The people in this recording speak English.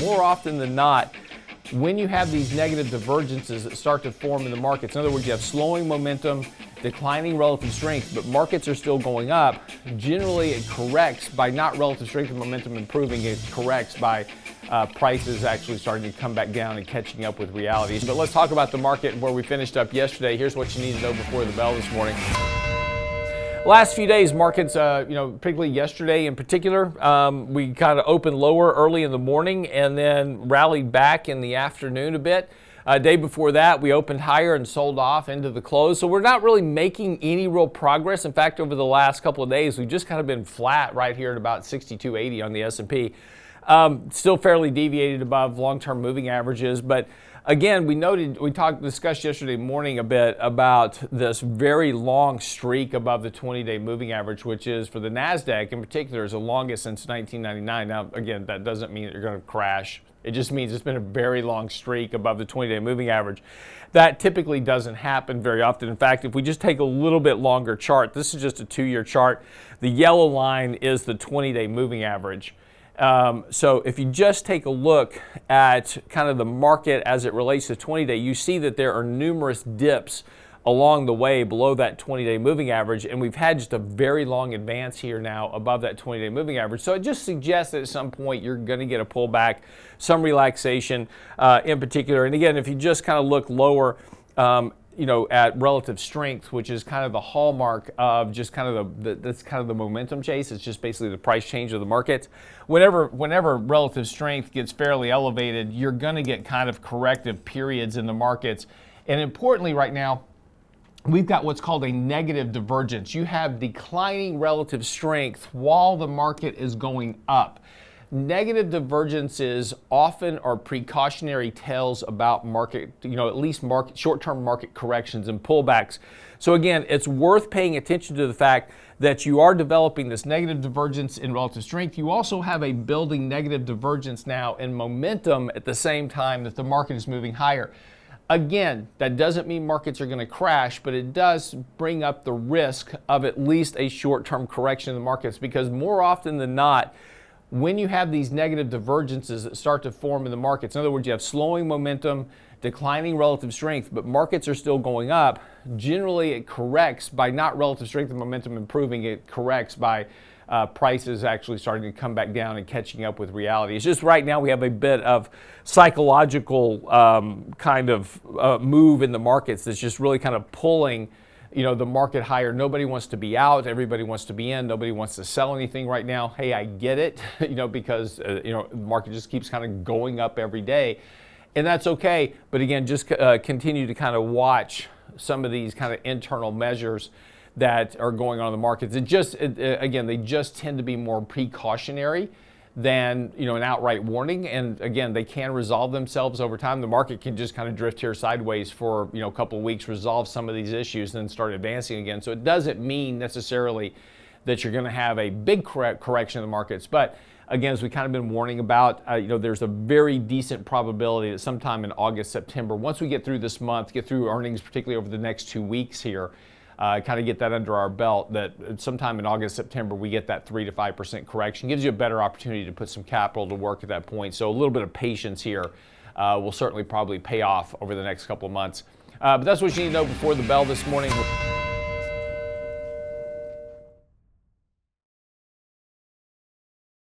More often than not, when you have these negative divergences that start to form in the markets, in other words, you have slowing momentum, declining relative strength, but markets are still going up, generally it corrects by not relative strength and momentum improving, it corrects by prices actually starting to come back down and catching up with reality. But let's talk about the market where we finished up yesterday. Here's what you need to know before the bell this morning. Last few days, markets, particularly yesterday in particular, we kind of opened lower early in the morning and then rallied back in the afternoon a bit. Day before that, we opened higher and sold off into the close. So we're not really making any real progress. In fact, over the last couple of days, we've just kind of been flat right here at about 62.80 on the S&P. Still fairly deviated above long-term moving averages, but again, we discussed yesterday morning a bit about this very long streak above the 20-day moving average, which is for the NASDAQ in particular is the longest since 1999. Now, again, that doesn't mean that you're going to crash. It just means it's been a very long streak above the 20-day moving average. That typically doesn't happen very often. In fact, if we just take a little bit longer chart, this is just a 2-year chart. The yellow line is the 20-day moving average. So if you just take a look at kind of the market as it relates to 20-day, you see that there are numerous dips along the way below that 20-day moving average, and we've had just a very long advance here now above that 20-day moving average. So it just suggests that at some point you're going to get a pullback, some relaxation in particular. And again, if you just kind of look lower, at relative strength, which is kind of the hallmark of just kind of that's kind of the momentum chase. It's just basically the price change of the market. Whenever relative strength gets fairly elevated, you're going to get kind of corrective periods in the markets. And importantly right now, we've got what's called a negative divergence. You have declining relative strength while the market is going up. Negative divergences often are precautionary tales about market, at least short-term market corrections and pullbacks. So again, it's worth paying attention to the fact that you are developing this negative divergence in relative strength. You also have a building negative divergence now in momentum at the same time that the market is moving higher. Again, that doesn't mean markets are going to crash, but it does bring up the risk of at least a short-term correction in the markets, because more often than not, when you have these negative divergences that start to form in the markets, in other words, you have slowing momentum, declining relative strength, but markets are still going up, generally it corrects by not relative strength and momentum improving, it corrects by prices actually starting to come back down and catching up with reality. It's just right now we have a bit of psychological kind of move in the markets that's just really kind of pulling the market higher. Nobody wants to be out. Everybody wants to be in. Nobody wants to sell anything right now. Hey, I get it, because, the market just keeps kind of going up every day. And that's okay. But again, just continue to kind of watch some of these kind of internal measures that are going on in the markets. Again, they just tend to be more precautionary than an outright warning. And again, they can resolve themselves over time. The market can just kind of drift here sideways for a couple of weeks, resolve some of these issues, and then start advancing again. So it doesn't mean necessarily that you're going to have a big correction in the markets. But again, as we kind of been warning about, there's a very decent probability that sometime in August, September, once we get through this month, get through earnings, particularly over the next 2 weeks here, kind of get that under our belt, that sometime in August, September, we get that 3 to 5% correction. Gives you a better opportunity to put some capital to work at that point. So a little bit of patience here will certainly probably pay off over the next couple of months. But that's what you need to know before the bell this morning.